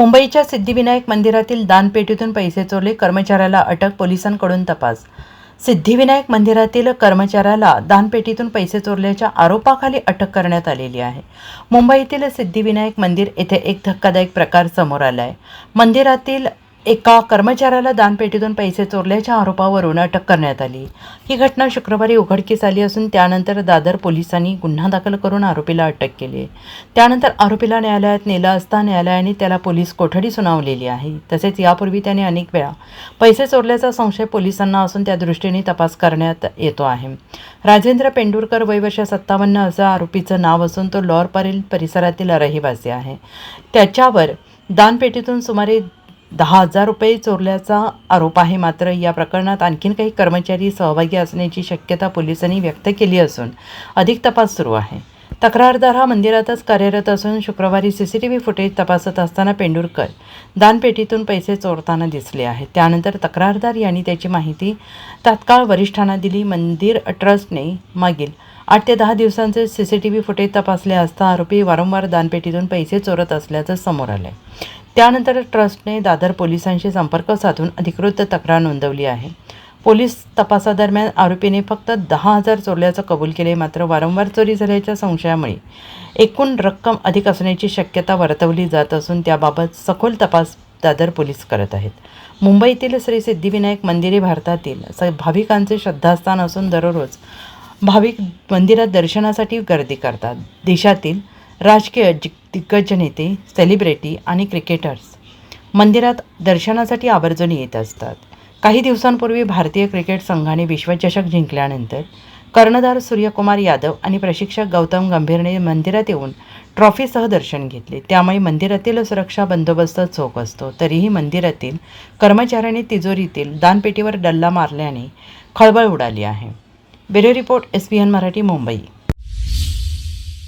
मुंबईच्या सिद्धिविनायक मंदिरातील दानपेटीतून पैसे चोरले, कर्मचाऱ्याला अटक, पोलिसांकडून तपास। सिद्धिविनायक मंदिरातील कर्मचाऱ्याला दानपेटीतून पैसे चोरल्याच्या आरोपाखाली अटक करण्यात आलेली आहे। मुंबईतील सिद्धिविनायक मंदिर येथे एक धक्कादायक प्रकार समोर आला आहे। मंदिरातील एका कर्मचाऱ्याला दानपेटीतून पैसे चोरल्याच्या आरोपावरून अटक करण्यात आली। ही घटना शुक्रवारी उघडकीस आली असून त्यानंतर दादर पोलिसांनी गुन्हा दाखल करून आरोपीला अटक केली। त्यानंतर आरोपीला न्यायालयात नेलं असता न्यायालयाने त्याला पोलीस कोठडी सुनावलेली आहे। तसेच यापूर्वी त्याने अनेक वेळा पैसे चोरल्याचा संशय पोलिसांना असून त्या दृष्टीने तपास करण्यात येतो आहे। राजेंद्र पेंडुरकर वय वर्ष 57 असं आरोपीचं नाव असून तो लोअर परेल परिसरातील रहिवासी आहे। त्याच्यावर दानपेटीतून सुमारे 10,000 रुपये चोरल्याचा आरोप आहे। मात्र या प्रकरणात आणखीन काही कर्मचारी सहभागी असण्याची शक्यता पोलिसांनी व्यक्त केली असून अधिक तपास सुरू आहे। तक्रारदार हा मंदिरातच कार्यरत असून शुक्रवारी CCTV फुटेज तपासत असताना पेंडुरकर दानपेटीतून पैसे चोरताना दिसले आहेत। त्यानंतर तक्रारदार यांनी त्याची माहिती तात्काळ वरिष्ठांना दिली। मंदिर ट्रस्टने मागील 8 ते 10 दिवसांचे CCTV फुटेज तपासले असता आरोपी वारंवार दानपेटीतून पैसे चोरत असल्याचं समोर आलंय। त्यानंतर ट्रस्टने दादर पोलिसांशी संपर्क साधून अधिकृत तक्रार नोंदवली आहे। पोलीस तपासादरम्यान आरोपीने फक्त 10,000 चोरल्याचं कबूल केले। मात्र वारंवार चोरी झाल्याच्या संशयामुळे एकूण रक्कम अधिक असण्याची शक्यता वर्तवली जात असून त्याबाबत सखोल तपास दादर पोलीस करत आहेत। मुंबईतील श्री सिद्धिविनायक मंदिर हे भारतातील भाविकांचे श्रद्धास्थान असून दररोज भाविक मंदिरात दर्शनासाठी गर्दी करतात। देशातील राजकीय दिग्गज नेते, सेलिब्रिटी आणि क्रिकेटर्स मंदिरात दर्शनासाठी आवर्जून येत असतात। काही दिवसांपूर्वी भारतीय क्रिकेट संघाने विश्वचषक जिंकल्यानंतर कर्णधार सूर्यकुमार यादव आणि प्रशिक्षक गौतम गंभीरने मंदिरात येऊन ट्रॉफीसह दर्शन घेतले। त्यामुळे मंदिरातील सुरक्षा बंदोबस्त चोख असतो। तरीही मंदिरातील कर्मचाऱ्यांनी तिजोरीतील दानपेटीवर डल्ला मारल्याने खळबळ उडाली आहे। Bureau report SBN Marathi, Mumbai.